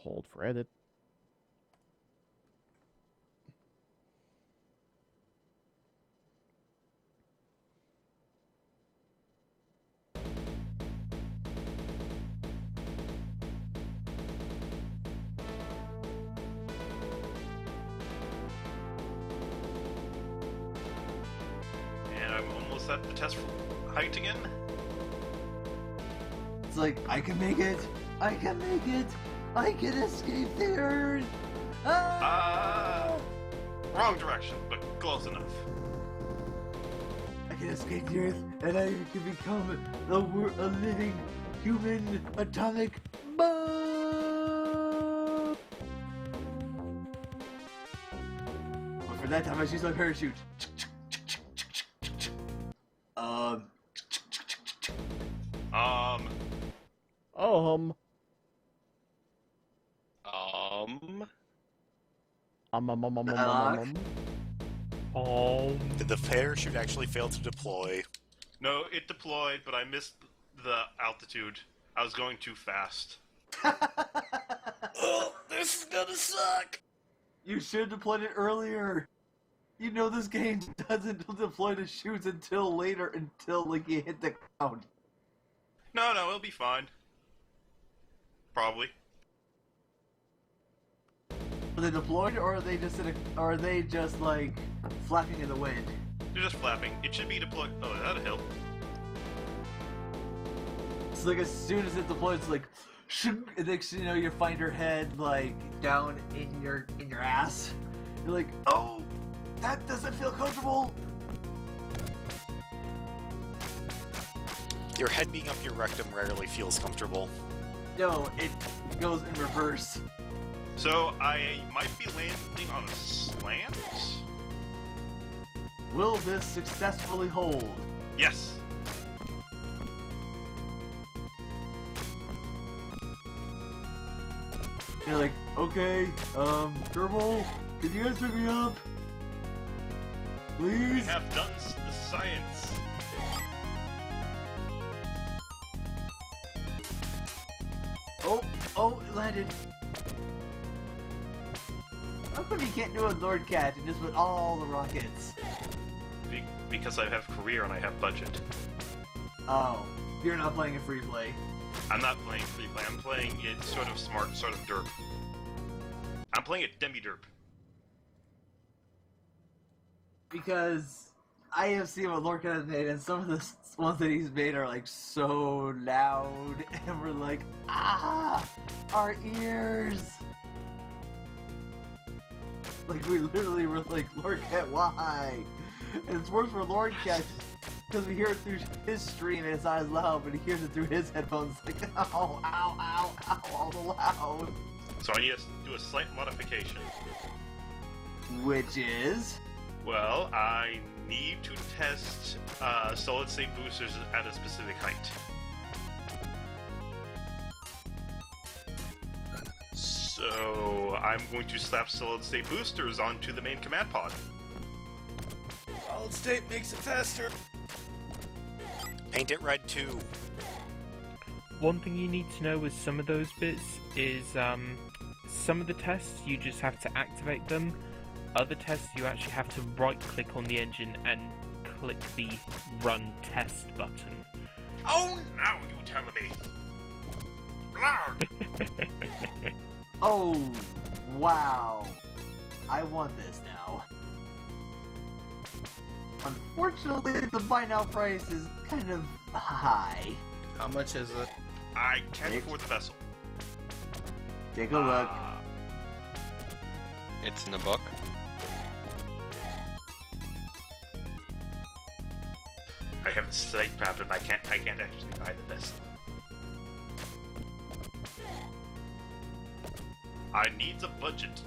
hold for edit. And I'm almost at the test height again. It's like, I can make it! I can make it! I can escape the Earth! Ah! Wrong direction, but close enough. I can escape the Earth, and I can become a living human atomic bomb! But for that time, I use my parachute. Um. Um. Did the parachute actually fail to deploy? No, it deployed, but I missed the altitude. I was going too fast. Oh, this is gonna suck! You should have deployed it earlier! You know this game doesn't deploy the chutes until later, until like you hit the ground. No, it'll be fine. Probably. Are they deployed, or are they just like flapping in the wind? They're just flapping. It should be deployed. Oh, is that a hill? It's like as soon as it deploys, it's like, shoo, and next thing you know, you find her head like down in your ass. You're like, oh, that doesn't feel comfortable. Your head being up your rectum rarely feels comfortable. No, it goes in reverse. So I might be landing on a slant? Will this successfully hold? Yes! You're like, okay, Kerbal, can you guys pick me up? We Please? have done the science. Oh, it landed. How come you can't do a Lord Cat and just put all the rockets? Because I have career and I have budget. Oh, you're not playing a free play. I'm not playing free play, I'm playing it sort of smart, sort of derp. I'm playing it demi-derp. Because I have seen what Lord Cat has made, and some of the ones that he's made are like so loud, and we're like, ah, our ears. Like we literally were like, Lord Cat, why? And it's worse for Lord Cat because we hear it through his stream and it's not as loud, but he hears it through his headphones. Like, ow, ow, ow, ow, all the loud. So I need to do a slight modification. Which is? Well, I need to test solid-state boosters at a specific height. So I'm going to slap solid-state boosters onto the main command pod. Solid state makes it faster. Paint it red too. One thing you need to know with some of those bits is some of the tests you just have to activate them. Other tests you actually have to right click on the engine and click the run test button. Oh, now you tell me. Blarg. Oh, wow. I want this now. Unfortunately, the buy now price is kind of high. How much is it? I can't afford the vessel. Take a look. It's in the book. I have a slight problem. I can't actually buy the vessel. I need a budget.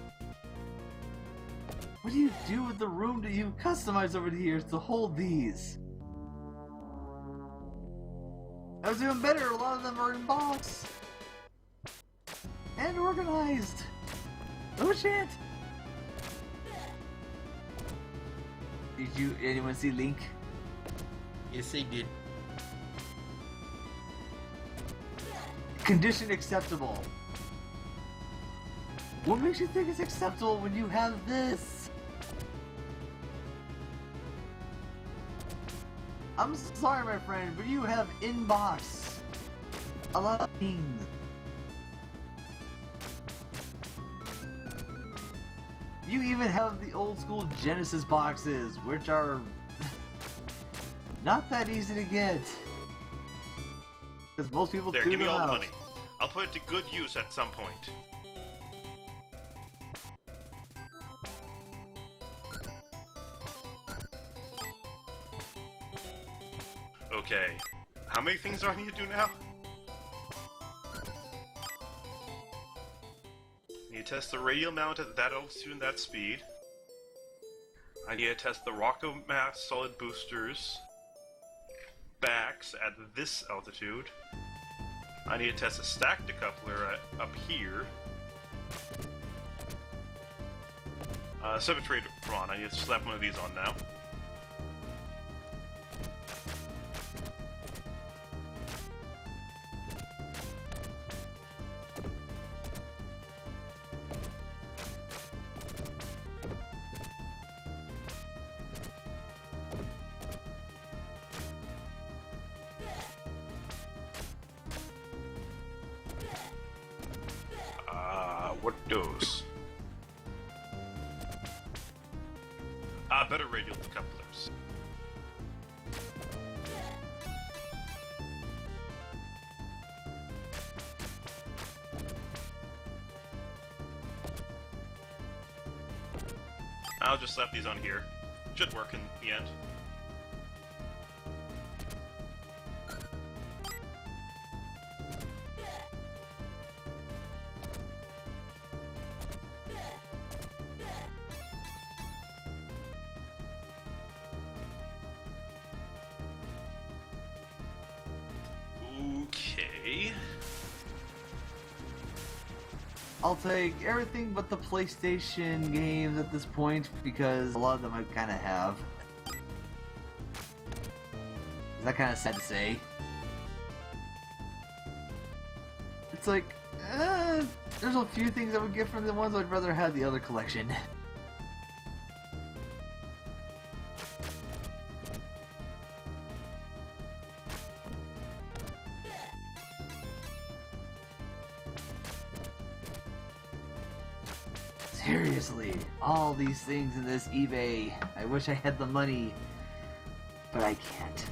What do you do with the room that you customize over the years to hold these? That was even better, a lot of them are in box. And organized. Oh shit! Did anyone see Link? Yes, I did. Condition acceptable. What makes you think it's acceptable when you have this? I'm sorry, my friend, but you have inbox. A lot of things. You even have the old school Genesis boxes, which are not that easy to get. Because most people There, clear give me them all the out. money. I'll put it to good use at some point. Okay. How many things do I need to do now? I need to test the radial mount at that altitude and that speed. I need to test the Rocco Mass solid boosters backs at this altitude. I need to test a stack decoupler up here. Cemetery Prawn, I need to slap one of these on now. What dose? Better radial decouplers. I'll just slap these on here. Should work in the end. Okay. I'll take everything but the PlayStation games at this point, because a lot of them I kind of have. Is that kind of sad to say? It's like, there's a few things I would get from the ones I'd rather have the other collection. Seriously, all these things in this eBay. I wish I had the money, but I can't.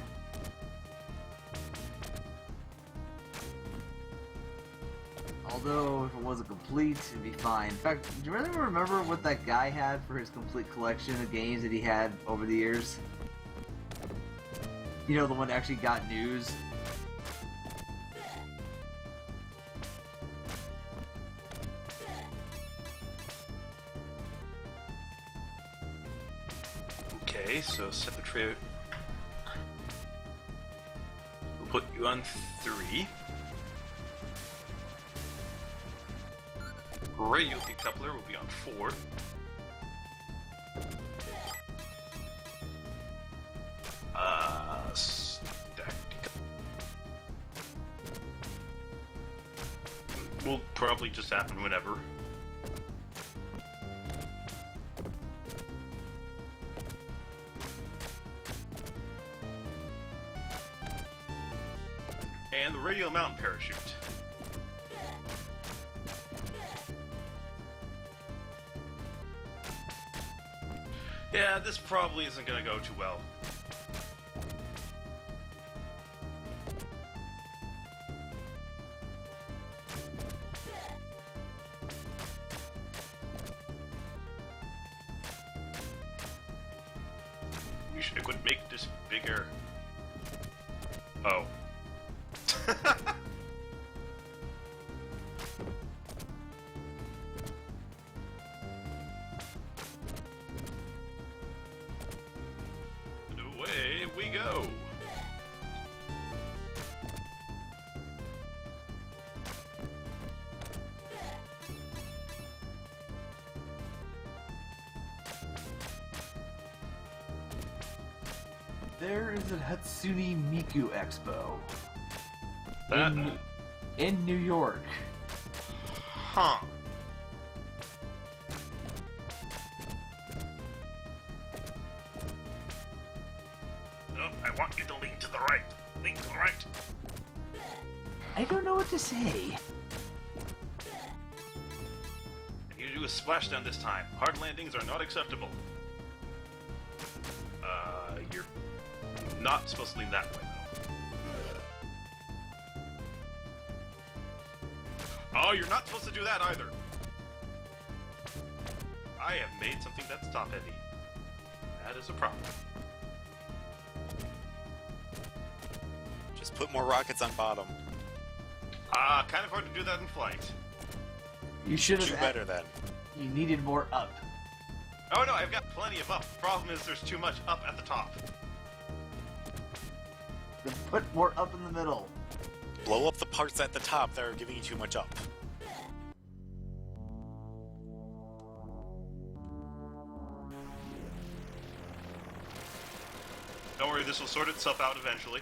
Although, if it wasn't complete, it'd be fine. In fact, do you really remember what that guy had for his complete collection of games that he had over the years? You know, the one that actually got news? Okay, so Cemetery. We'll put you on 3. Radial decoupler will be on 4. Stack decoupler will probably just happen whenever. And the radial mountain parachute. Yeah, this probably isn't gonna go too well. We should could make this bigger. Oh. Away we go. There is a Hatsune Miku Expo That. in New York. Huh. want you to lean to the right. Lean to the right. I don't know what to say. You do a splashdown this time. Hard landings are not acceptable. You're not supposed to lean that way, though. Oh, you're not supposed to do that either. I have made something that's top heavy. That is a problem. Just put more rockets on bottom. Kind of hard to do that in flight. You should Do have. better then. You needed more up. Oh no, I've got plenty of up. Problem is there's too much up at the top. Then put more up in the middle. Blow up the parts at the top that are giving you too much up. Don't worry, this will sort itself out eventually.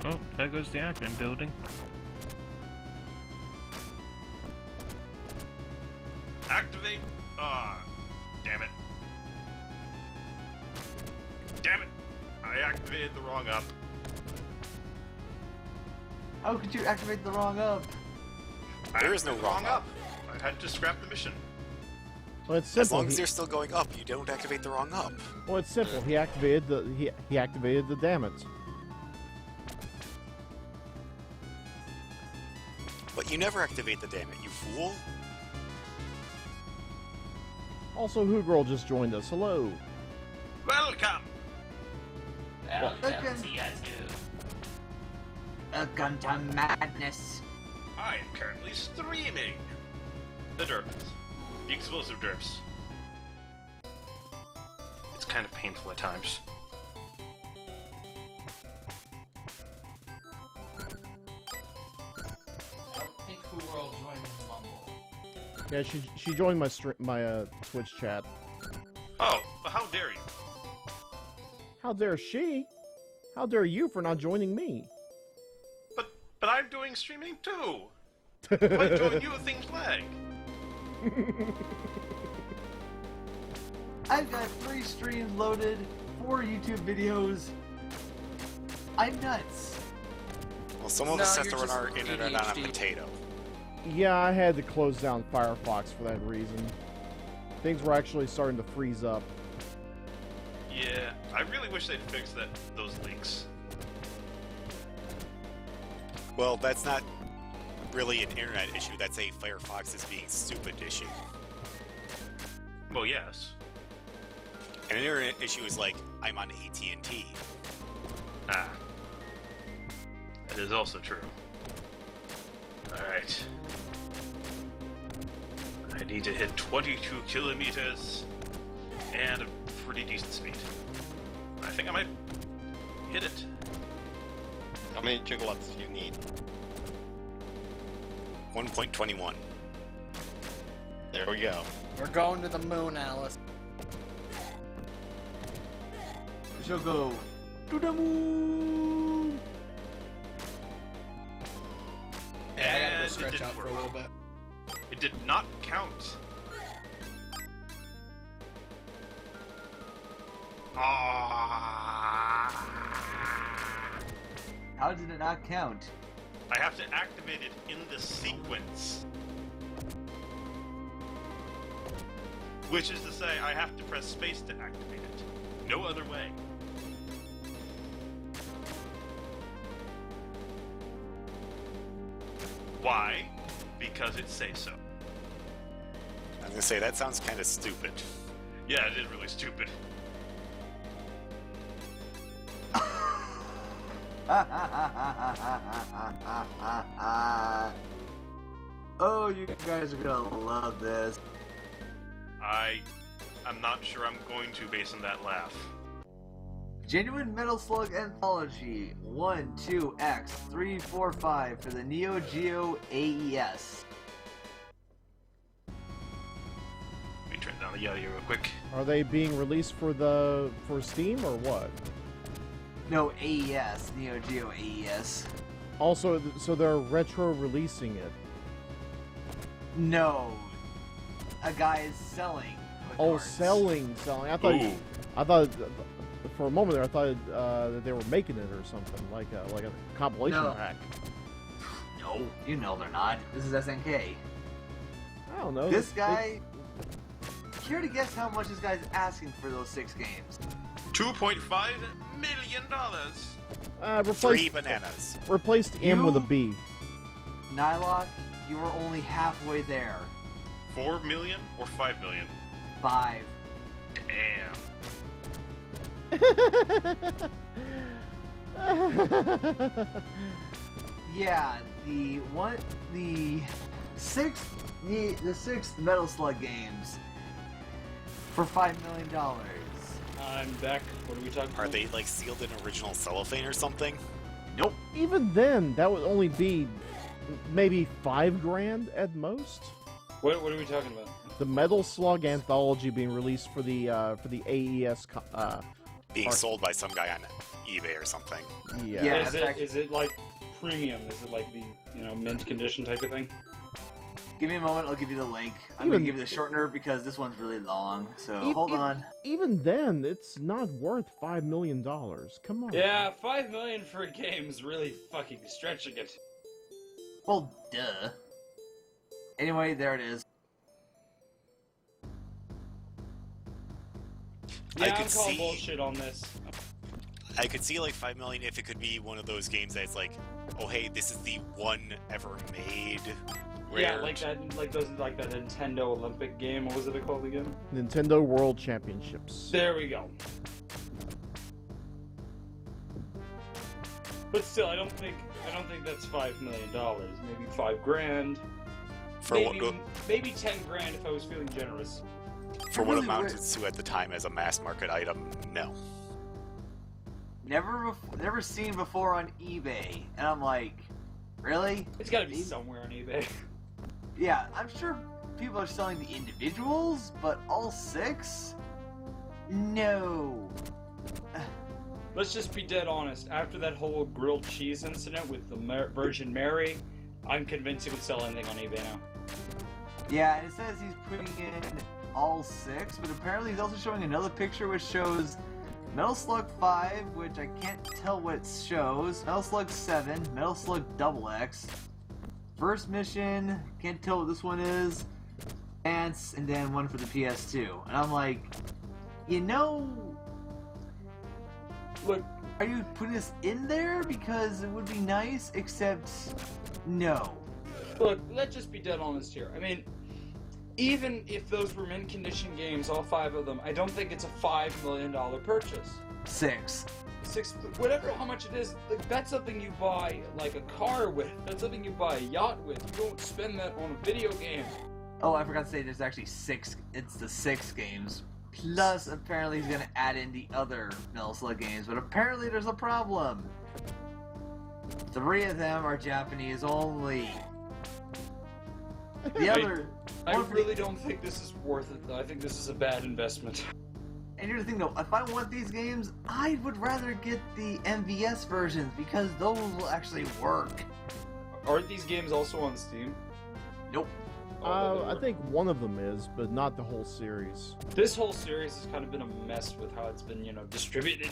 Oh, there goes the admin building. Activate. Damn it. Damn it! I activated the wrong up. How could you activate the wrong up? There is no Activated the wrong up. I had to scrap the mission. Well, it's As simple. long as you're still going up, you don't activate the wrong up. Well, it's simple. He activated the he activated the dammits. But you never activate the damn it, you fool. Also, Who Girl just joined us. Hello. Welcome! Welcome to madness. I am currently streaming the derps. The explosive derps. It's kind of painful at times. Yeah, she joined my Twitch chat. Oh, well, how dare you? How dare she? How dare you for not joining me? But I'm doing streaming too! Why join you things lag? I've got 3 streams loaded, 4 YouTube videos. I'm nuts. Well, some of No, us have you're to run just our internet on a ADHD. potato. Yeah, I had to close down Firefox for that reason. Things were actually starting to freeze up. Yeah, I really wish they'd fix those leaks. Well, that's not really an internet issue, that's a Firefox is being stupid issue. Well, yes. An internet issue is like, I'm on AT&T. Ah. That is also true. Alright. I need to hit 22 kilometers and a pretty decent speed. I think I might hit it. How many gigawatts do you need? 1.21. There we go. We're going to the moon, Alice. She'll go to the moon. Yeah, I gotta And go it stretch didn't out for work. a little bit. It did not count. Ah! How did it not count? I have to activate it in the sequence. Which is to say, I have to press space to activate it. No other way. Why? Because it says so. I was gonna say, that sounds kind of stupid. Yeah, it is really stupid. Oh, you guys are gonna love this. I'm not sure I'm going to based on that laugh. Genuine Metal Slug Anthology 1, 2, X, 3, 4, 5 for the Neo Geo AES. Let me turn down the audio real quick. Are they being released for Steam or what? No, AES, Neo Geo AES. Also, so they're retro releasing it. No. a guy is selling. the Oh, cards. selling. Ooh. I thought for a moment there, I thought that they were making it or something, like a compilation No. pack. No, you know they're not. This is SNK. I don't know. This guy. Care to guess how much this guy's asking for those 6 games? $2.5 million. Three Replaced bananas. replaced M with a B. Nylock, you were only halfway there. 4 million or 5 million? 5. Damn. Yeah, the sixth Metal Slug games for $5 million. I'm back. What are we talking Are about? they like sealed in original cellophane or something? Nope. Even then, that would only be maybe $5,000 at most. What are we talking about? The Metal Slug anthology being released for the AES. Being Or- sold by some guy on eBay or something. Yeah. Yeah. is in fact- it like premium? Is it like the mint condition type of thing? Give me a moment, I'll give you the link. I'm Even- gonna give you the shortener because this one's really long. So E- hold e- on. Even then, it's not worth $5 million. Come on. Yeah, $5 million for a game is really fucking stretching it. Well, duh. Anyway, there it is. I Yeah, I'm could calling see- bullshit on this. I could see like 5 million if it could be one of those games that's like, oh hey, this is the one ever made. Yeah, rare- like that Nintendo Olympic game. What was it called again? Nintendo World Championships. There we go. But still, I don't think that's $5 million. Maybe $5,000. for Maybe, what maybe $10,000 if I was feeling generous. for what really amounted to at the time as a mass market item. No. Never seen before on eBay, and I'm like, really? It's got to be somewhere on eBay. Yeah, I'm sure people are selling the individuals, but all 6? No. Let's just be dead honest. After that whole grilled cheese incident with the Virgin Mary, I'm convinced he would sell anything on eBay now. Yeah, and it says he's putting in all 6, but apparently he's also showing another picture which shows Metal Slug 5, which I can't tell what it shows, Metal Slug 7, Metal Slug Double X, First Mission, can't tell what this one is, and then one for the PS2. And I'm like, Look, are you putting this in there because it would be nice, except no. Look, let's just be dead honest here. I mean, even if those were mint condition games, all 5 of them, I don't think it's a $5 million purchase. 6. Whatever, how much it is, like, that's something you buy like a car with. That's something you buy a yacht with. You don't spend that on a video game. Oh, I forgot to say there's actually 6. It's the 6 games. Plus, apparently he's gonna add in the other Metal Slug games, but apparently there's a problem. 3 of them are Japanese only. The other... I one for really don't think this is worth it, though. I think this is a bad investment. And here's the thing though, if I want these games, I would rather get the MVS versions, because those will actually work. Aren't these games also on Steam? Nope. I think one of them is, but not the whole series. This whole series has kind of been a mess with how it's been, distributed.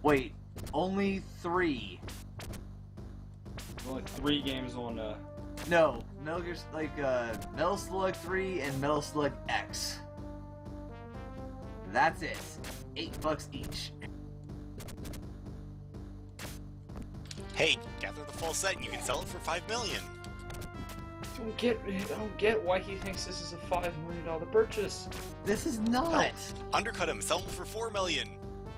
Wait, only 3. There's only 3 games on, No, Metal Slug 3 and Metal Slug X. That's it. $8 each. Hey, gather the full set and you can sell it for 5 million. I don't get why he thinks this is a $5 million purchase. This is not. Undercut him, sell him for 4 million.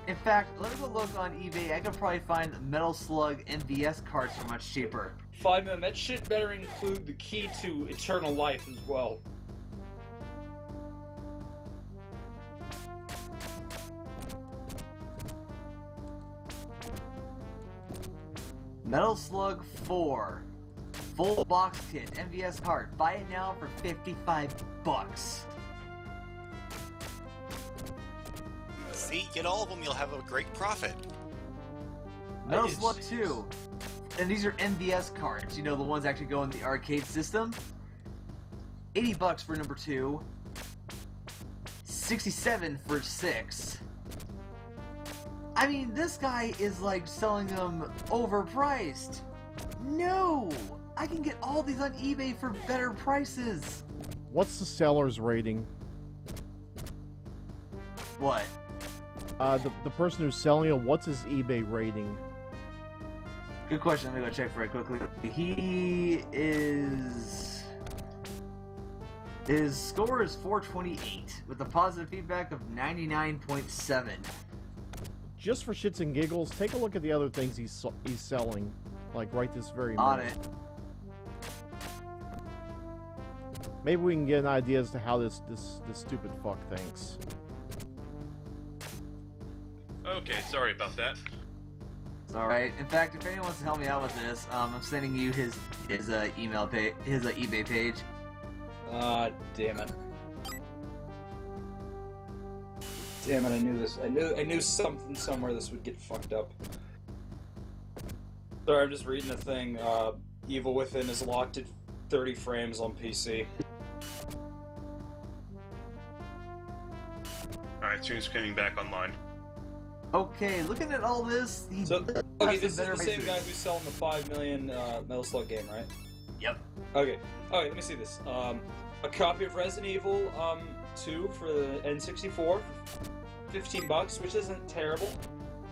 In fact, let me go look on eBay. I could probably find Metal Slug MVS cards for much cheaper. $5 million. That shit better include the key to eternal life as well. Metal Slug 4. Full box kit, MVS card. Buy it now for $55. See, get all of them, you'll have a great profit. Metal It's- Slug 2. And these are MVS cards, the ones that actually go in the arcade system. 80 bucks for number 2. 67 for 6. I mean, this guy is like selling them overpriced. No! I can get all these on eBay for better prices. What's the seller's rating? What? The person who's selling it, what's his eBay rating? Good question. Let me go check for it quickly. His score is 428 with a positive feedback of 99.7. Just for shits and giggles, take a look at the other things he's selling, like right this very On minute. it. Maybe we can get an idea as to how this stupid fuck thinks. Okay, sorry about that. It's alright. In fact, if anyone wants to help me out with this, I'm sending you his email page, his eBay page. Damn it. Damn it, I knew this. I knew something somewhere this would get fucked up. Sorry, I'm just reading a thing. Evil Within is locked at 30 frames on PC. Alright, stream's coming back online. Okay, looking at all this, he So, does okay, have this is some the better same guy prices. who's selling the 5 million Metal Slug game, right? Yep. Okay, let me see this. A copy of Resident Evil 2 for the N64 for 15 bucks, which isn't terrible.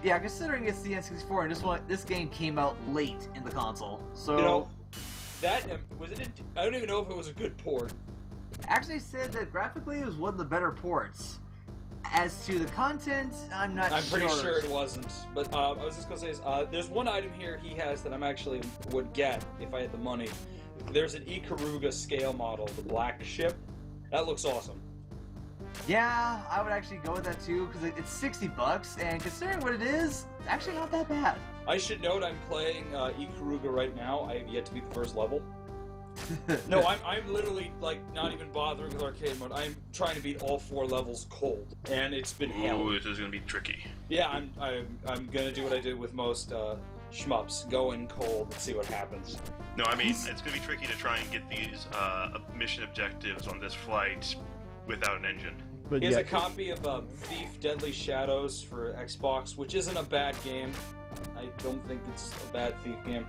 Yeah, considering it's the N64 and this game came out late in the console, so You know, that was it. I don't even know if it was a good port. actually said that graphically it was one of the better ports. As to the content, I'm not sure. I'm pretty sure it wasn't. But I was just gonna say is, there's one item here he has that I'm actually would get if I had the money. There's an Ikaruga scale model, the black ship. That looks awesome. Yeah, I would actually go with that too, because it's 60 bucks, and considering what it is, it's actually not that bad. I should note I'm playing Ikaruga right now. I have yet to beat the first level. No, I'm literally like not even bothering with arcade mode. I'm trying to beat all 4 levels cold, and it's been hell. Ooh, this is gonna be tricky. Yeah, I'm gonna do what I did with most shmups: go in cold and see what happens. No, I mean, it's gonna be tricky to try and get these mission objectives on this flight without an engine. But He has yeah, a copy of Thief: Deadly Shadows for Xbox, which isn't a bad game. I don't think it's a bad Thief game.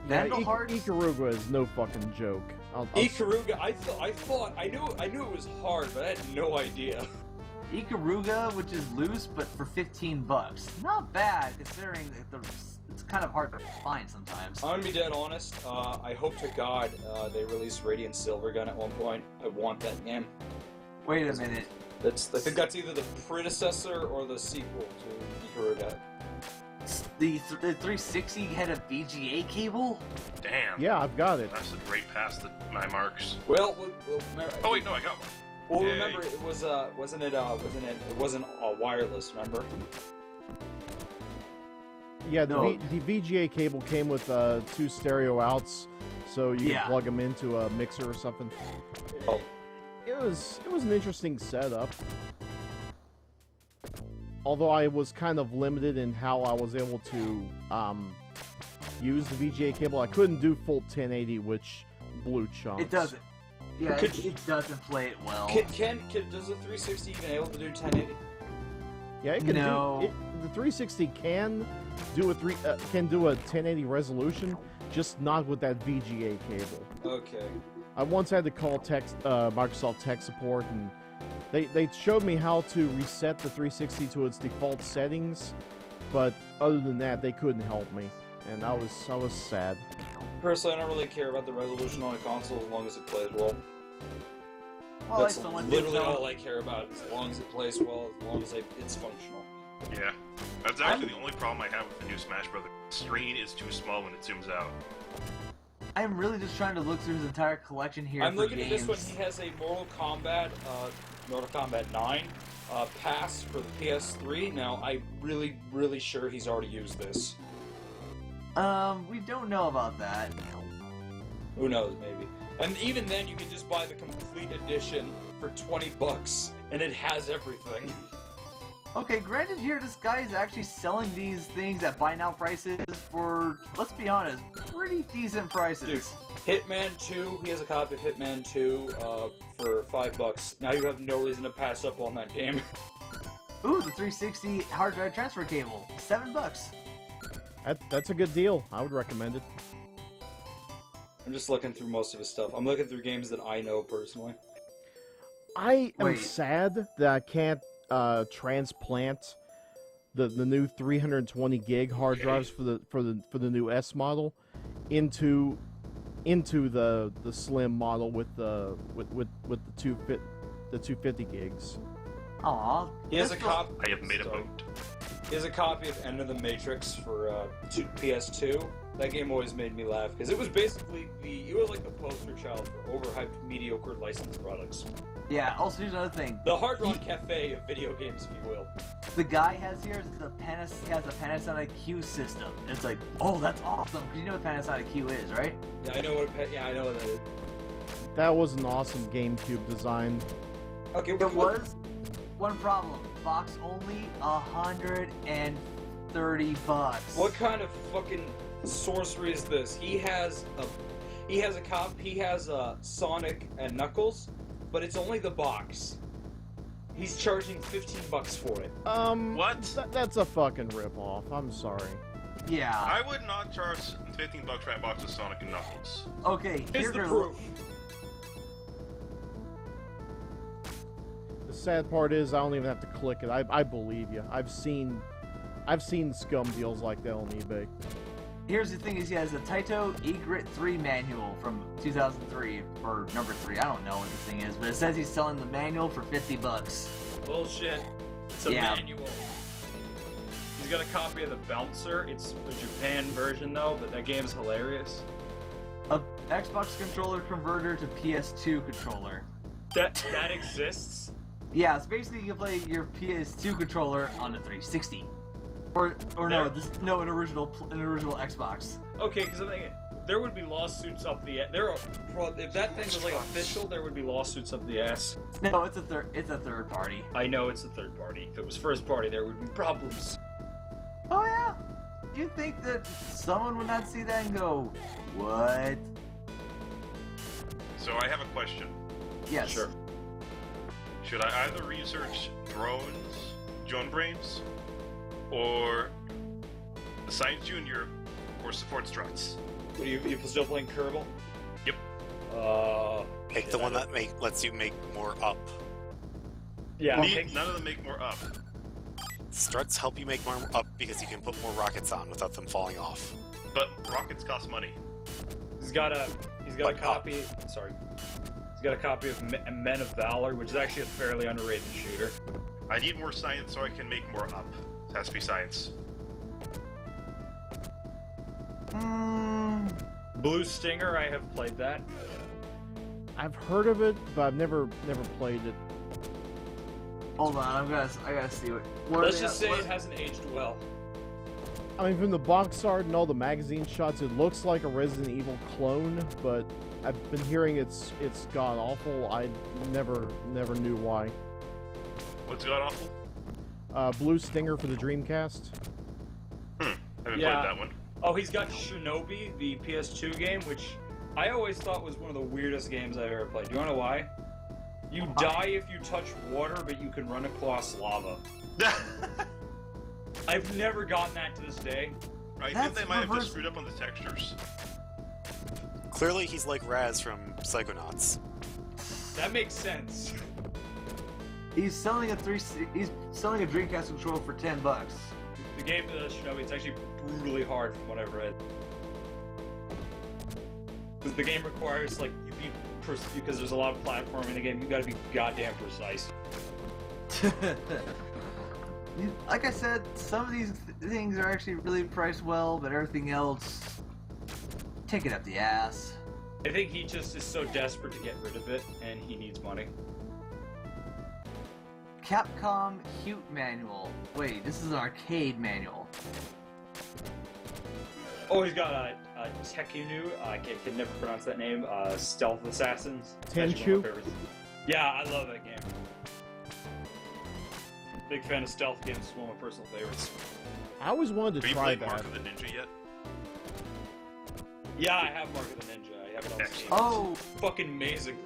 Vandal Hearts? Ikaruga is no fucking joke. Ikaruga, I knew it was hard, but I had no idea. Ikaruga, which is loose, but for 15 bucks. Not bad, considering that it's kind of hard to find sometimes. I'm gonna be dead honest. I hope to God they release Radiant Silvergun at one point. I want that game. Wait a minute. I think that's either the predecessor or the sequel to Ikaruga. The 360 had a VGA cable? Damn. Yeah, I've got it. That's a great past my marks. Well, remember, Oh wait, no, I got one. well, Yay. remember it was it wasn't wireless. Remember? Yeah, the, No. the VGA cable came with 2 stereo outs, so you Yeah. can plug them into a mixer or something. Oh. It was an interesting setup. Although I was kind of limited in how I was able to use the VGA cable, I couldn't do full 1080, which blew chunks. It doesn't. Yeah, Could- it doesn't play it well. Does the 360 even able to do 1080? Yeah, it can No. do. The 360 can do a 1080 resolution, just not with that VGA cable. Okay. I once had to call Microsoft tech support, and they showed me how to reset the 360 to its default settings, but other than that, they couldn't help me, and I was sad. Personally, I don't really care about the resolution on a console as long as it plays well. Well, That's like someone literally did all I care about. As long as it plays well, as long as it's functional. Yeah. That's actually the only problem I have with the new Smash Bros. The screen is too small when it zooms out. I'm really just trying to look through his entire collection here. I'm for looking games. at this one. He has a Mortal Kombat 9 pass for the PS3. Now, I'm really sure he's already used this. We don't know about that. Who knows, maybe. And even then, you can just buy the complete edition for 20 bucks, and it has everything. Okay, granted here, this guy is actually selling these things at buy now prices for, let's be honest, pretty decent prices. Hitman 2, he has a copy of Hitman 2 for $5. Now you have no reason to pass up on that game. Ooh, the 360 hard drive transfer cable, $7. That's a good deal. I would recommend it. I'm just looking through most of his stuff. I'm looking through games that I know personally. I am Wait. sad that I can't transplant the new 320 gig hard drives for the new S model into the slim model with the 250 gigs. Aw. He has a that's copy. I have made a vote. He has a copy of End of the Matrix for PS2. That game always made me laugh because it was basically it was like the poster child for overhyped, mediocre licensed products. Yeah, also here's another thing. The Hard Rock Cafe of video games, if you will. The guy has here is he has a Panasonic Q system. And it's like, oh, that's awesome. 'Cause you know what Panasonic Q is, right? Yeah, I know what. I know what that is. That was an awesome GameCube design. Okay, It was one problem. Box only $130. What kind of fucking sorcery is this? He has Sonic and Knuckles, but it's only the box. He's charging $15 for it. What? That's a fucking ripoff. I'm sorry. Yeah. I would not charge $15 for a box of Sonic and Knuckles. Okay, Here's here's the proof. The sad part is I don't even have to click it. I believe you. I've seen scum deals like that on eBay. Here's the thing: is he has a Taito Egret 3 manual from 2003 or number 3. I don't know what this thing is, but it says he's selling the manual for $50. Bullshit. It's a Yeah. manual. He's got a copy of the Bouncer. It's the Japan version though, but that game's hilarious. A Xbox controller converter to PS2 controller. That exists. Yeah, it's basically you can play your PS2 controller on the 360, or no, an original Xbox. Okay, because I think there would be lawsuits up the if that thing was like official, there would be lawsuits up the ass. No, it's a third party. I know it's a third party. If it was first party, there would be problems. Oh yeah. You think that someone would not see that and go, what? So I have a question. Yes. Sure. Should I either research drones, drone brains, or Science Junior, or support struts? What, you still playing Kerbal? Yep. Pick the one that lets you make more up. Yeah. None of them make more up. Struts help you make more up because you can put more rockets on without them falling off. But rockets cost money. He's got a Like copy. Sorry. He's got a copy of Men of Valor, which is actually a fairly underrated shooter. I need more science so I can make more up. It has to be science. Blue Stinger, I have played that. I've heard of it, but I've never played it. Hold on, I gotta see what. Let's just say it hasn't aged well. I mean, from the box art and all the magazine shots, it looks like a Resident Evil clone, but I've been hearing it's god awful. I never knew why. What's god awful? Blue Stinger for the Dreamcast. Haven't played Yeah. that one. Oh, he's got Shinobi, the PS2 game, which I always thought was one of the weirdest games I've ever played. Do you want to know why? You die if you touch water, but you can run across lava. I've never gotten that to this day. I That's think they might have reverse- just screwed up on the textures. Clearly, he's like Raz from Psychonauts. That makes sense. He's selling a Dreamcast controller for $10. The game of the Shinobi, it's actually brutally hard from what I've read. Because the game requires, like, because there's a lot of platforming in the game, you gotta be goddamn precise. Like I said, some of these things are actually really priced well, but everything else, take it up the ass. I think he just is so desperate to get rid of it, and he needs money. Capcom Cute Manual. Wait, this is an arcade manual. Oh, he's got a Tekinu, I can never pronounce that name, Stealth Assassins. It's actually one of my favorites. Yeah, I love that game. Big fan of stealth games, it's one of my personal favorites. I always wanted to Have you try played that. Mark of the Ninja yet? Yeah, I have Mark of the Ninja. I have it on Steam. Oh, Fucking amazing.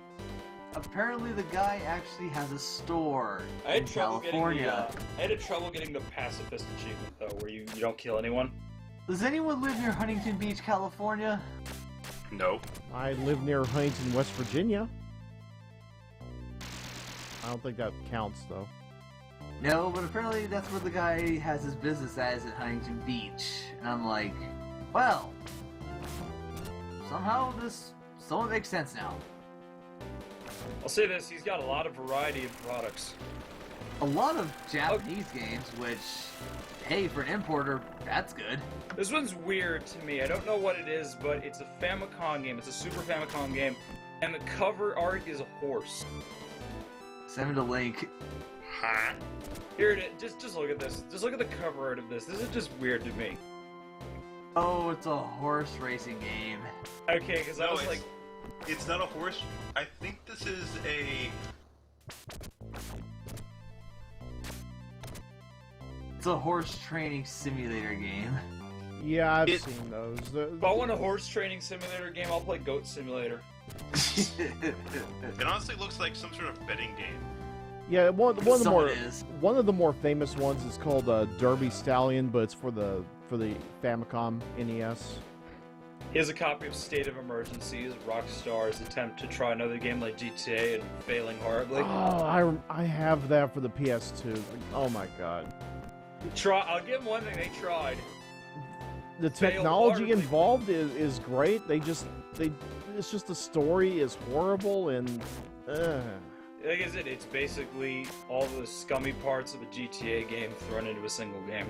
apparently the guy actually has a store I had in trouble California. getting the pacifist achievement though, where you don't kill anyone. Does anyone live near Huntington Beach, California? No. I live near Huntington, West Virginia. I don't think that counts, though. No, but apparently that's where the guy has his business at, is at Huntington Beach. And I'm like, well, somehow this somewhat makes sense now. I'll say this: he's got a lot of variety of products. A lot of Japanese games, which, hey, for an importer, that's good. This one's weird to me. I don't know what it is, but it's a Famicom game. It's a Super Famicom game, and the cover art is a horse. Send me the link. Huh? Here it is. Just look at this. Just look at the cover art of this. This is just weird to me. Oh, it's a horse racing game. Okay, because I No, was it's, like, it's not a horse. I think this is a. It's a horse training simulator game. Yeah, I've It- seen those. if I want a horse training simulator game, I'll play Goat Simulator. It honestly looks like some sort of betting game. Yeah, one of the Someone more is. one of the more famous ones is called Derby Stallion, but it's for the Famicom NES. Here's a copy of State of Emergencies, Rockstar's attempt to try another game like GTA and failing horribly. Oh, I have that for the PS2. Like, oh my god, I'll give them one thing, they tried. the Failed technology horribly. involved is great. It's just the story is horrible and. Like I said, it's basically all the scummy parts of a GTA game thrown into a single game.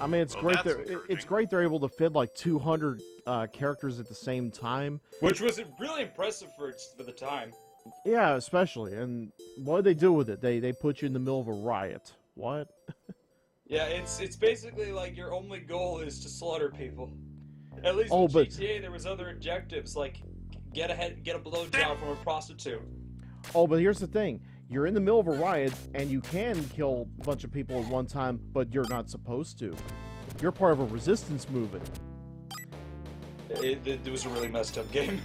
I mean, it's Well, great. that's It's encouraging. great they're able to fit like 200 characters at the same time. Which was really impressive for the time. Yeah, especially. And what did they do with it? They put you in the middle of a riot. What? Yeah, it's basically like your only goal is to slaughter people. At least Oh, with but- GTA, there was other objectives like get a blowjob from a prostitute. Oh, but here's the thing. You're in the middle of a riot, and you can kill a bunch of people at one time, but you're not supposed to. You're part of a resistance movement. It was a really messed up game,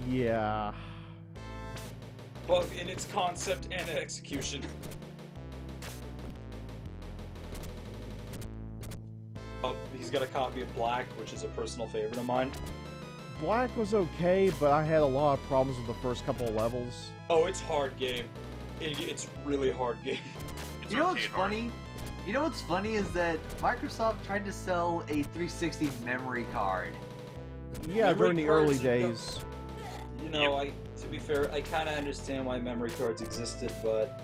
Yeah. both in its concept and execution. Oh, he's got a copy of Black, which is a personal favorite of mine. Black was okay, but I had a lot of problems with the first couple of levels. Oh, it's hard game. It's really hard game. It's You know what's arcade hard. funny? You know what's funny is that Microsoft tried to sell a 360 memory card. Yeah, Memory during the early cards, days. You know, to be fair, I kind of understand why memory cards existed, but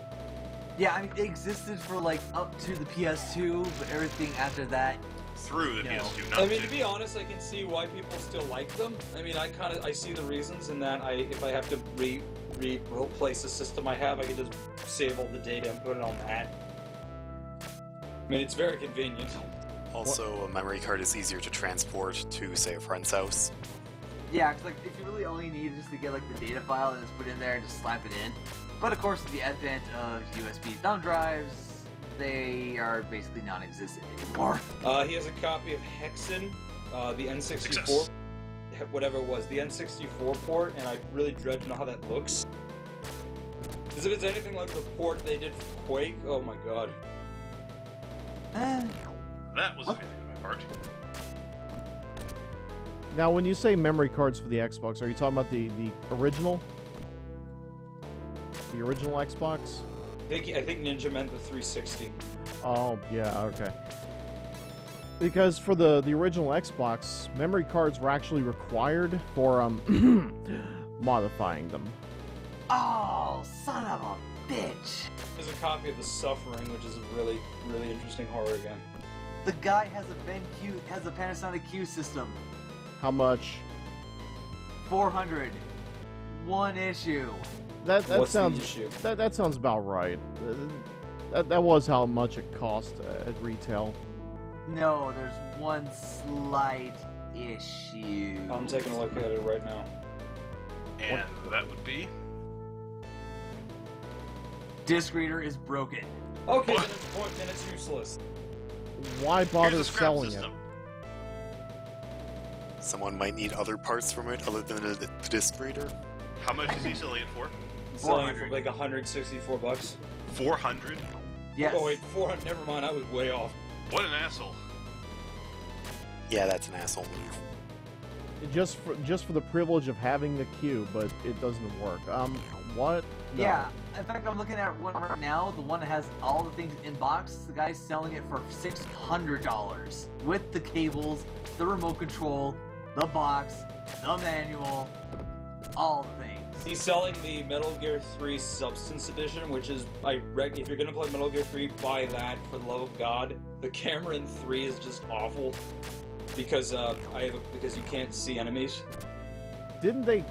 Yeah, I mean, it existed for like up to the PS2, but everything after that. Through the No. PS2, not I mean, to. to be honest, I can see why people still like them. I mean, I see the reasons in that if I have to replace a system I have, I can just save all the data and put it on that. I mean, it's very convenient. Also, a memory card is easier to transport to, say, a friend's house. Yeah, 'cause like if you really only need just to get like the data file and just put it in there and just slap it in. But of course, with the advent of USB thumb drives, they are basically non-existent anymore. He has a copy of Hexen, the N64, Success. whatever it was, the N64 port, and I really dread to know how that looks. Because if it's anything like the port they did for Quake, oh my god. That was a feeling on my part. Now, when you say memory cards for the Xbox, are you talking about the original? The original Xbox? I think Ninja meant the 360. Oh, yeah, okay. Because for the original Xbox, memory cards were actually required for modifying them. Oh, son of a bitch! There's a copy of The Suffering, which is a really, really interesting horror game. The guy has a Panasonic Q system. How much? 400. One issue. That What's the sounds issue? that sounds about right. That was how much it cost at retail. No, there's one slight issue. I'm taking a look at it right now. And that would be. Disc reader is broken. Okay, What? then it's useless. Why Here's bother a scrap selling system. Someone might need other parts from it other than a disc reader. How much is he selling it for? Selling it for like $164. 400? Yes. Oh wait, 400. Never mind. I was way off. What an asshole. Yeah, that's an asshole move. Just for the privilege of having the cube, but it doesn't work. What? No. Yeah. In fact, I'm looking at one right now. The one that has all the things in box. The guy's selling it for $600 with the cables, the remote control, the box, the manual, all the things. He's selling the Metal Gear 3 Substance Edition, which is, if you're gonna play Metal Gear 3, buy that for the love of God. The camera in 3 is just awful because because you can't see enemies. Didn't they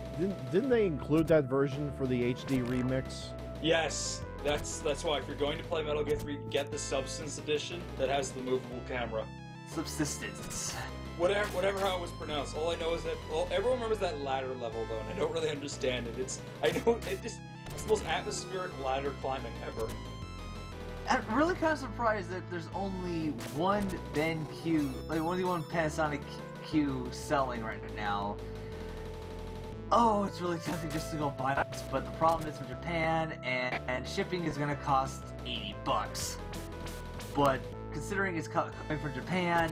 include that version for the HD remix? Yes, that's why if you're going to play Metal Gear 3, get the Substance Edition that has the movable camera. Subsistence. Whatever how it was pronounced. All I know is that everyone remembers that ladder level though, and I don't really understand it. It's the most atmospheric ladder climbing ever. I'm really kind of surprised that there's only one BenQ, like only one Panasonic Q selling right now. Oh, it's really tempting just to go buy it, but the problem is from Japan, and shipping is going to cost $80. But considering it's coming from Japan,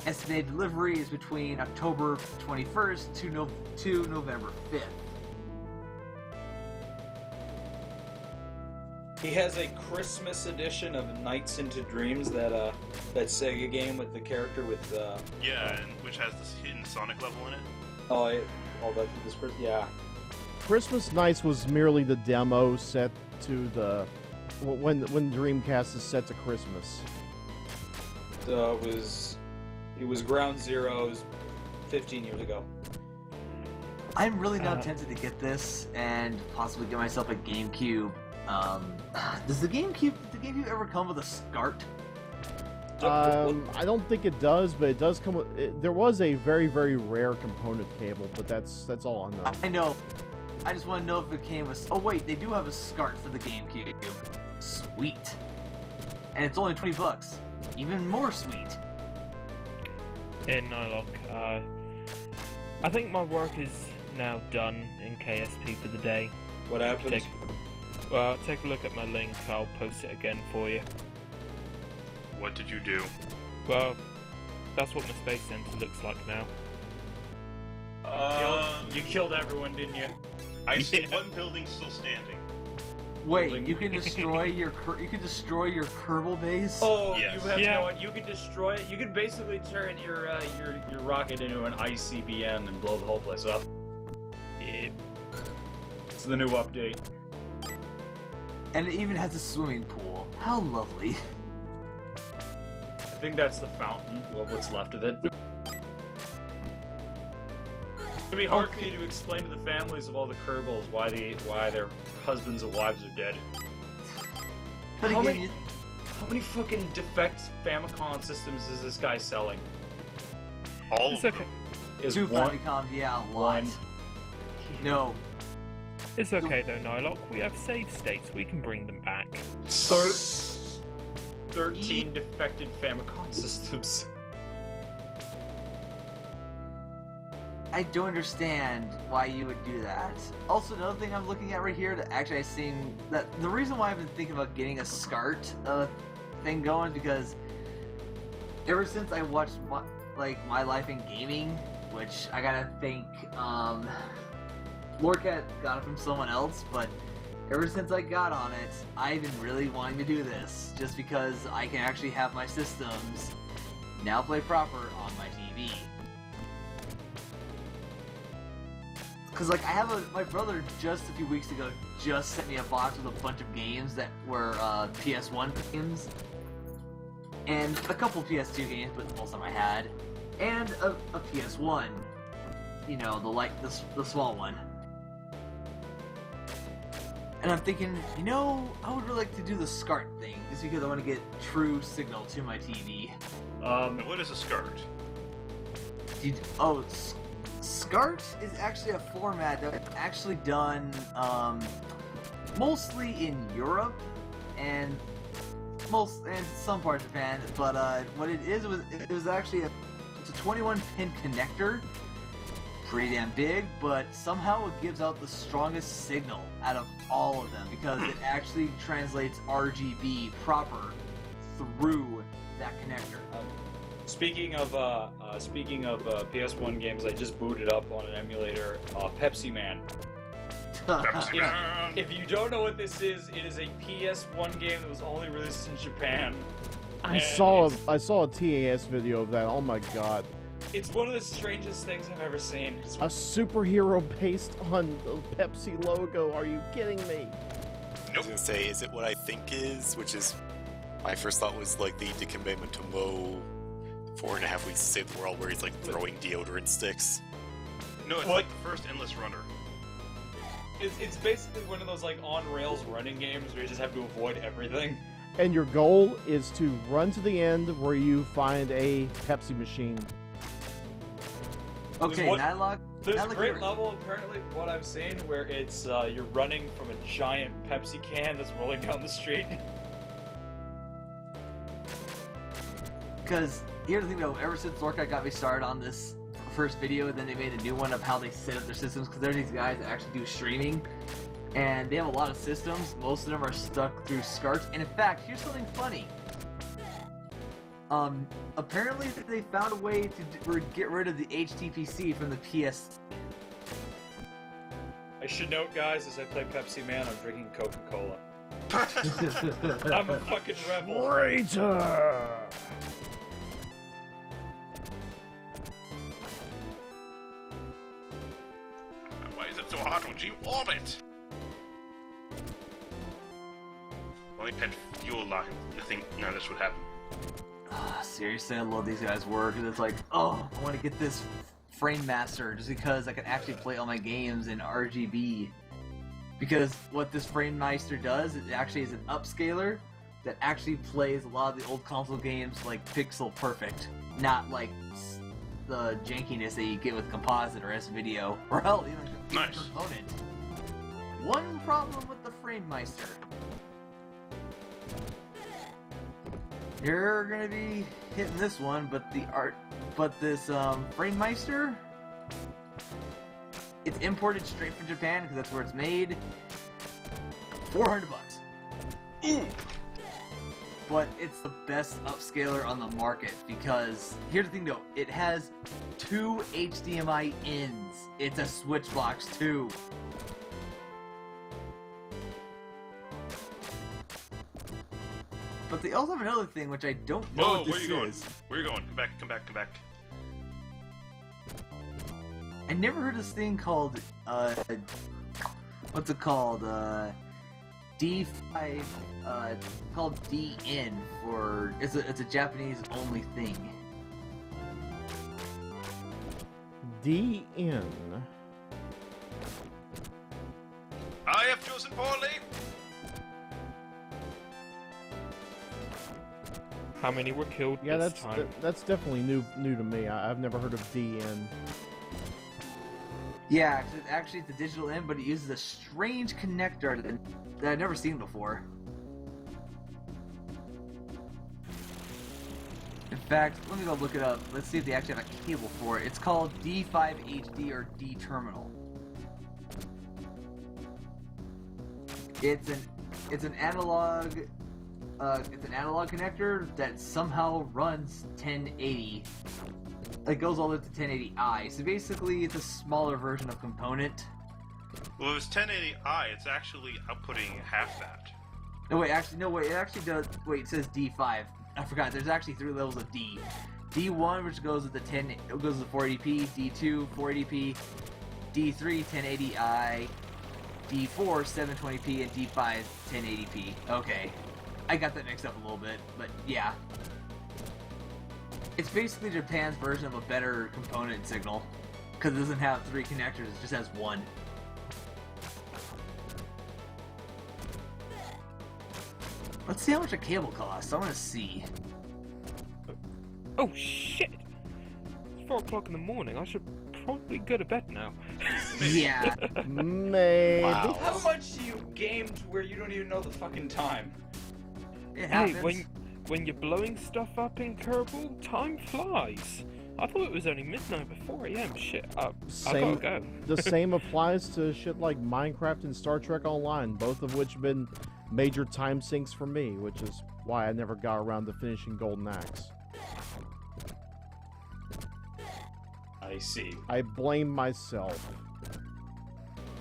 estimated delivery is between October 21st to November 5th. He has a Christmas edition of Nights into Dreams, that Sega game with the character with Yeah, and which has this hidden Sonic level in it. Yeah. Christmas Nights was merely the demo set to the when Dreamcast is set to Christmas. It was Ground Zeroes 15 years ago. I'm really now tempted to get this and possibly get myself a GameCube. Does the GameCube ever come with a SCART? I don't think it does, but it does come with. There was a very, very rare component cable, but that's all I know. I know. I just want to know if it came with. Oh wait, they do have a SCART for the GameCube. Sweet. And it's only $20. Even more sweet. In Nylock, I think my work is now done in KSP for the day. What happened? Take a look at my link. I'll post it again for you. What did you do? Well, that's what my space center looks like now. You killed everyone, didn't you? I see one building still standing. Wait, you can destroy your Kerbal base? Oh, Yes. you have Yeah. no idea. You can destroy it. You can basically turn your rocket into an ICBM and blow the whole place up. Yeah. It's the new update. And it even has a swimming pool. How lovely. I think that's the fountain. Well, what's left of it. It'd be hard for you to explain to the families of all the Kerbals why their husbands and wives are dead. But How again, many fucking defect Famicom systems is this guy selling? All It's of okay. them. Is two one? Famicom, yeah, a lot. One. No. It's okay though, Nylock. We have save states. We can bring them back. 13 defected Famicom systems. I don't understand why you would do that. Also, another thing I'm looking at right here that actually I've seen that the reason why I've been thinking about getting a SCART thing going because ever since I watched My Life in Gaming, which I gotta think Lorcat got it from someone else, but ever since I got on it, I've been really wanting to do this just because I can actually have my systems now play proper on my TV. Cause like my brother just a few weeks ago just sent me a box with a bunch of games that were PS1 games, and a couple PS2 games, but most of them I had, and a PS1, you know, the small one. And I'm thinking, you know, I would really like to do the SCART thing just because I want to get true signal to my TV. And what is a SCART? SCART is actually a format that's actually done mostly in Europe and some parts of Japan. But what it was actually it's a 21-pin connector pretty damn big, but somehow it gives out the strongest signal out of all of them because it actually translates RGB proper through that connector. Speaking of PS1 games, I just booted up on an emulator, Pepsi Man. If you don't know what this is, it is a PS1 game that was only released in Japan. I saw a TAS video of that. Oh my god. It's one of the strangest things I've ever seen. A superhero based on the Pepsi logo. Are you kidding me? I was gonna say, is it what I think is? Which is, my first thought was like the Dikembe Mutombo 4.5 Weeks Save the World, where he's like throwing deodorant sticks. No, it's like the first Endless Runner. It's basically one of those like on rails running games where you just have to avoid everything. And your goal is to run to the end where you find a Pepsi machine. Okay, Nylock. There's a great level, apparently, from what I've seen, where it's you're running from a giant Pepsi can that's rolling down the street. Because here's the thing though, ever since Lorca got me started on this first video, then they made a new one of how they set up their systems, because there's these guys that actually do streaming, and they have a lot of systems. Most of them are stuck through SCART, and in fact, here's something funny. Apparently they found a way to get rid of the HTPC from the PS. I should note, guys, as I play Pepsi Man, I'm drinking Coca-Cola. I'm a fucking rebel. Traitor! Why is it so hard on G-Orbit? Only had fuel line. I think none of this would happen. Seriously, I love these guys' work, and it's like, oh, I want to get this Frame Master just because I can actually play all my games in RGB. Because what this Frame Meister does, it actually is an upscaler that actually plays a lot of the old console games like pixel perfect, not like the jankiness that you get with composite or S-Video, or hell, even Nice. Component. One problem with the Frame Meister. You're gonna be hitting this one, but this Frame Meister, it's imported straight from Japan because that's where it's made. $400. Ooh! But it's the best upscaler on the market because here's the thing though, it has 2 HDMI ins. It's a switch box too. But they also have another thing which I don't know Whoa, what this where you going? is. Where you going? Come back. I never heard of this thing called, what's it called? D5, it's called DN, or it's a Japanese only thing. DN. I have chosen poorly! How many were killed Yeah, this time? that's definitely new to me. I've never heard of DN. Yeah, actually it's a digital in, but it uses a strange connector that I've never seen before. In fact, let me go look it up. Let's see if they actually have a cable for it. It's called D5HD or D Terminal. It's an analog connector that somehow runs 1080. It goes all the way to 1080i. So basically, it's a smaller version of Component. Well, if it's 1080i, it's actually outputting half that. No wait, it actually does. Wait, it says D5. I forgot. There's actually 3 levels of D. D1, which goes with the 480p. D2, 480p. D3, 1080i. D4, 720p, and D5, 1080p. Okay, I got that mixed up a little bit, but yeah. It's basically Japan's version of a better Component signal, because it doesn't have 3 connectors, it just has 1. Let's see how much a cable costs. I want to see. Oh shit! It's 4 o'clock in the morning. I should probably go to bed now. Yeah. Maybe. Wow. How much do you game to where you don't even know the fucking time? It Hey, happens. when you're blowing stuff up in Kerbal, time flies. I thought it was only midnight before 4 a.m. Shit, I Same. gotta go. The same applies to shit like Minecraft and Star Trek Online, both of which have been major time sinks for me, which is why I never got around to finishing Golden Axe. I see. I blame myself.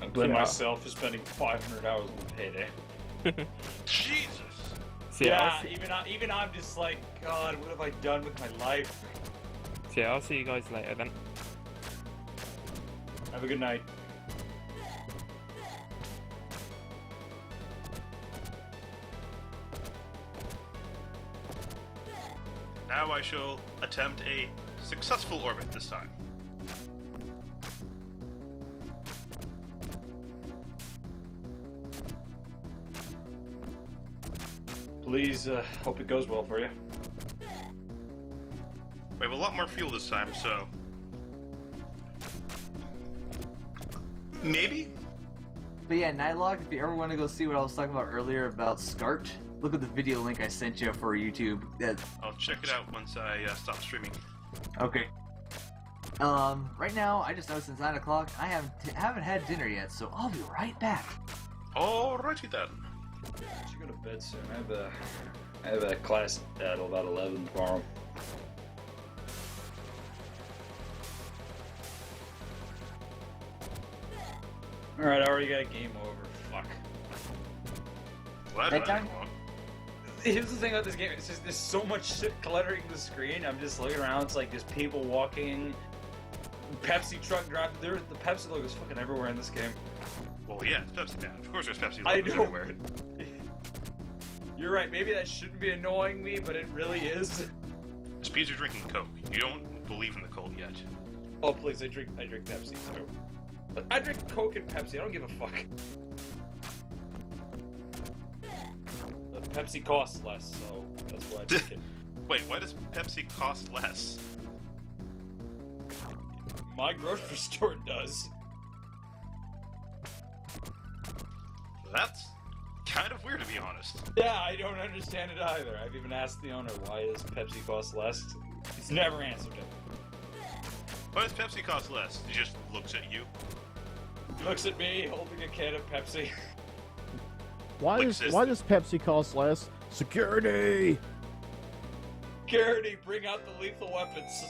I blame Yeah. myself for spending 500 hours on Payday. Jesus! See, Yeah, even I'm just like, God, what have I done with my life? I'll see you guys later then. Have a good night. Now I shall attempt a successful orbit this time. Please, hope it goes well for you. We have a lot more fuel this time, so... Maybe? But yeah, Nightlog, if you ever want to go see what I was talking about earlier about SCART, look at the video link I sent you for YouTube. I'll check it out once I stop streaming. Okay. Right now, I just noticed it's 9 o'clock. I haven't had dinner yet, so I'll be right back. Alrighty then. I should go to bed soon. I have a class at about 11 tomorrow. Alright, I already got a game over. Fuck. Well, That that's time? long. Here's the thing about this game, it's just there's so much shit cluttering the screen. I'm just looking around, it's like there's people walking, Pepsi truck driving. The Pepsi logo is fucking everywhere in this game. Well, yeah, it's Pepsi Man. Of course there's Pepsi I logos know. everywhere. You're right, maybe that shouldn't be annoying me, but it really is. It's because you're drinking Coke. You don't believe in the cult yet. Oh please, I drink Pepsi too. But I drink Coke and Pepsi, I don't give a fuck. The Pepsi costs less, so that's why I drink it. Wait, why does Pepsi cost less? My grocery store does. That's kind of weird, to be honest. Yeah, I don't understand it either. I've even asked the owner, why does Pepsi cost less? He's never answered it. Why does Pepsi cost less? He just looks at you. He looks at me, holding a can of Pepsi. Why does Pepsi cost less? Security! Security, bring out the lethal weapons.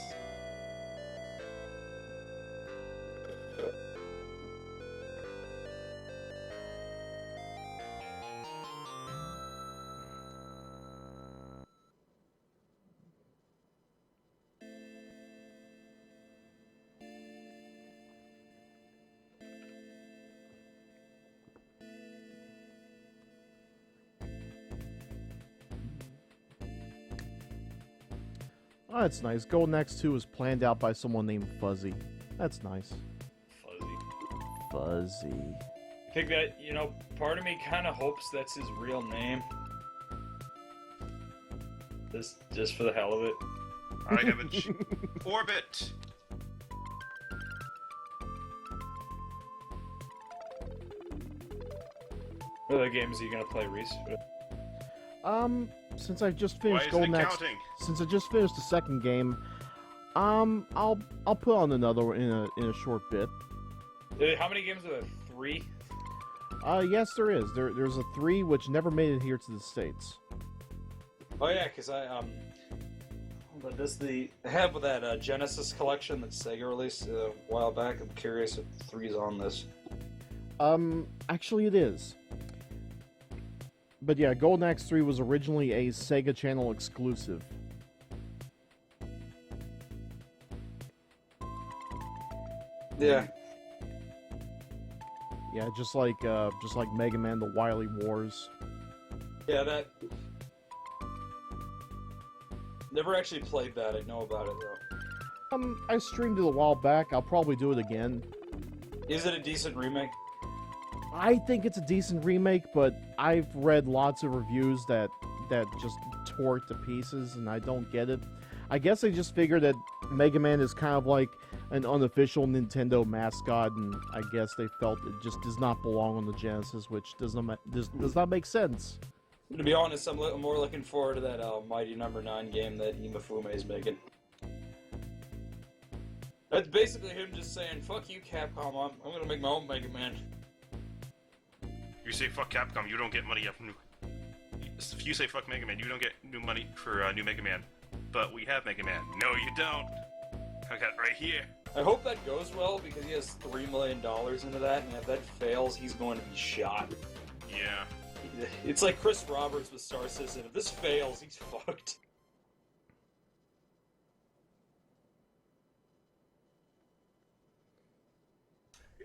Oh, that's nice. Golden Axe 2 was planned out by someone named Fuzzy. That's nice. Fuzzy. I think that, you know, part of me kind of hopes that's his real name. Just for the hell of it. I have a orbit. What other games are you gonna play, Reese? Since I just Why finished isn't Golden it Axe, counting? since I just finished the second game, I'll put on another one in a short bit. How many games are there? 3? Yes, there is. There's a 3 which never made it here to the States. Oh yeah, because but does they have that Genesis collection that Sega released a while back? I'm curious if 3's on this. Actually it is. But yeah, Golden Axe 3 was originally a Sega Channel exclusive. Yeah. Yeah, just like Mega Man: The Wily Wars. Yeah, that. Never actually played that. I know about it though. I streamed it a while back. I'll probably do it again. Is it a decent remake? I think it's a decent remake, but I've read lots of reviews that just tore it to pieces, and I don't get it. I guess they just figured that Mega Man is kind of like an unofficial Nintendo mascot, and I guess they felt it just does not belong on the Genesis, which does not make sense. To be honest, I'm more looking forward to that Mighty No. 9 game that Imafume is making. That's basically him just saying, "Fuck you, Capcom. I'm gonna make my own Mega Man." You say fuck Capcom, you don't get money up new. If you say fuck Mega Man, you don't get new money for new Mega Man. But we have Mega Man. No, you don't. I got it right here. I hope that goes well because he has $3 million into that, and if that fails, he's going to be shot. Yeah. It's like Chris Roberts with Star Citizen. If this fails, he's fucked.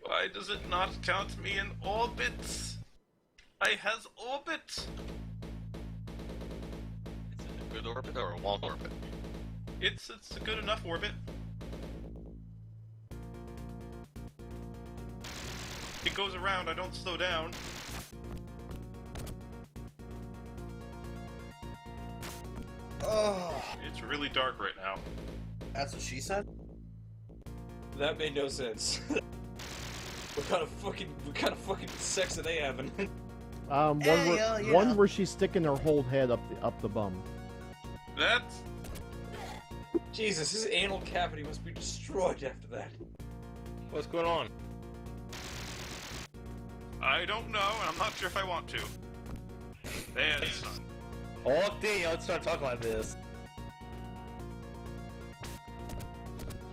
Why does it not count me in orbit? I has orbit. Is it a good orbit or a wall orbit? It's a good enough orbit. It goes around, I don't slow down. Oh, It's really dark right now. that's what she said? That made no sense. What kind of fucking sex are they having? One where she's sticking her whole head up the bum. That's... Jesus, his anal cavity must be destroyed after that. What's going on? I don't know, and I'm not sure if I want to. There's sun. Oh, dang, let's start talking like this.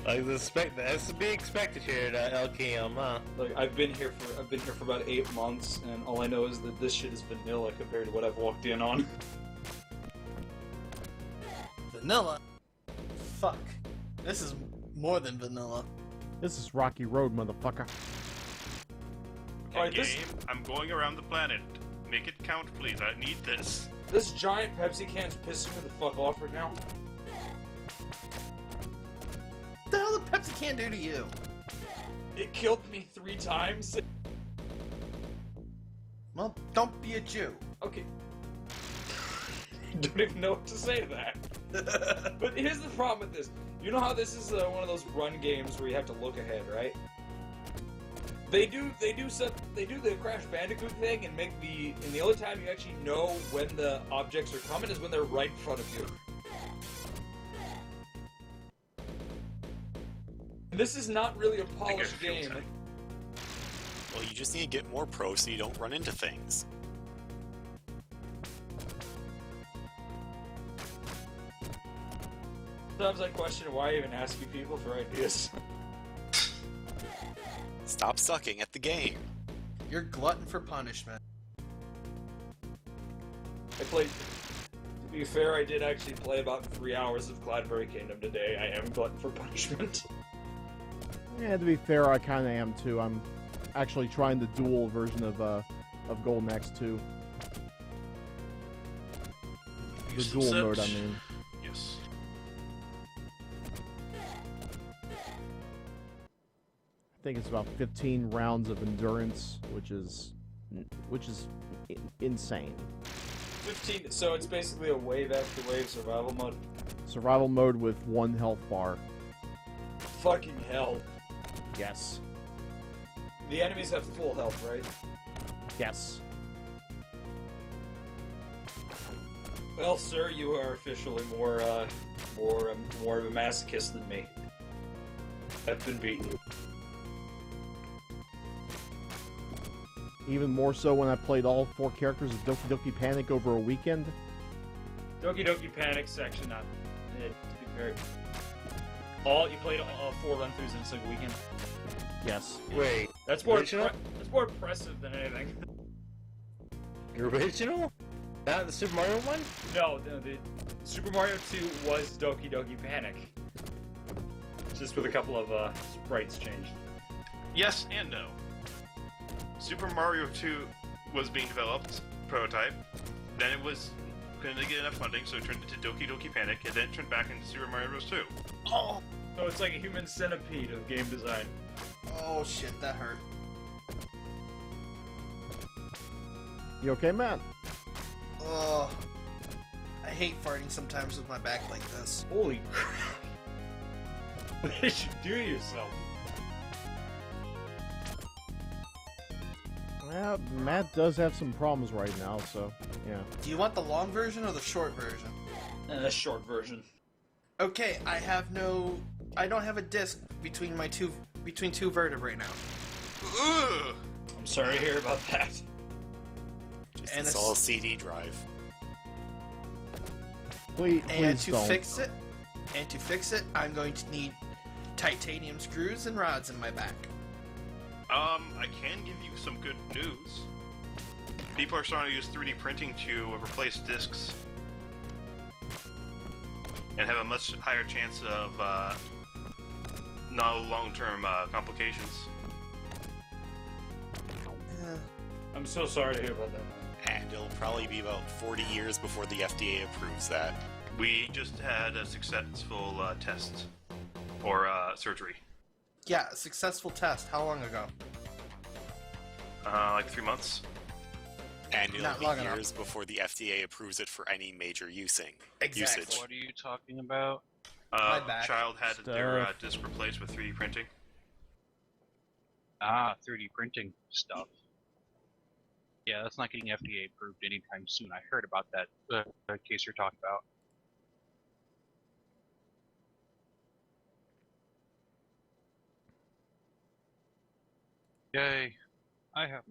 Like that's to be expected here at LKM, huh? Like I've been here for about 8 months, and all I know is that this shit is vanilla compared to what I've walked in on. Vanilla? Fuck. This is more than vanilla. This is Rocky Road, motherfucker. Alright, Game, this- I'm going around the planet. Make it count, please. I need this. This giant Pepsi can's pissing me the fuck off right now. What the hell did Pepsi can do to you? It killed me 3 times. Well, don't be a Jew. Okay. Don't even know what to say to that. But here's the problem with this. You know how this is one of those run games where you have to look ahead, right? They do the Crash Bandicoot thing and the only time you actually know when the objects are coming is when they're right in front of you. This is not really a polished game. Well, you just need to get more pro so you don't run into things. Sometimes I question why I even ask you people for ideas. Stop sucking at the game. You're glutton for punishment. I played. To be fair, I did actually play about 3 hours of Cloudberry Kingdom today. I am glutton for punishment. Yeah, to be fair, I kind of am too. I'm actually trying the dual version of Golden Axe 2. The dual mode, I mean. Yes. I think it's about 15 rounds of endurance, which is insane. 15. So it's basically a wave after wave survival mode. Survival mode with 1 health bar. Fucking hell. Yes. The enemies have full health, right? Yes. Well, sir, you are officially more of a masochist than me. I've been beaten. Even more so when I played all 4 characters of Doki Doki Panic over a weekend. Doki Doki Panic section, not to be fair. You played all 4 run-throughs in a single weekend. Yes. Wait, That's more original? that's more impressive than anything. Original? Not the Super Mario one? No, the Super Mario 2 was Doki Doki Panic. Just with a couple of sprites changed. Yes and no. Super Mario 2 was being developed, prototype. Then it was couldn't get enough funding, so it turned into Doki Doki Panic, and then it turned back into Super Mario Bros. 2. Oh! So it's like a human centipede of game design. Oh shit, that hurt. You okay, Matt? Oh. I hate farting sometimes with my back like this. Holy crap. What did you do to yourself? Yeah, Matt does have some problems right now, so, yeah. Do you want the long version or the short version? A short version. Okay, I have no I don't have a disc between two vertebrae now. Ugh! I'm sorry to hear about that. Just And install a CD drive. Please, And please to don't. fix it, I'm going to need titanium screws and rods in my back. I can give you some good news. People are starting to use 3D printing to replace discs. And have a much higher chance of no long-term complications. I'm so sorry to hear about that. And it'll probably be about 40 years before the FDA approves that. We just had a successful test. Or surgery. Yeah, a successful test. How long ago? Like 3 months. And it'll Not be long enough. years before the FDA approves it for any major usage. Exactly. What are you talking about? My back. Child had their Stuff. disc replaced with 3D printing. Ah, 3D printing stuff. Yeah, that's not getting FDA approved anytime soon. I heard about that case you're talking about. Yay. I have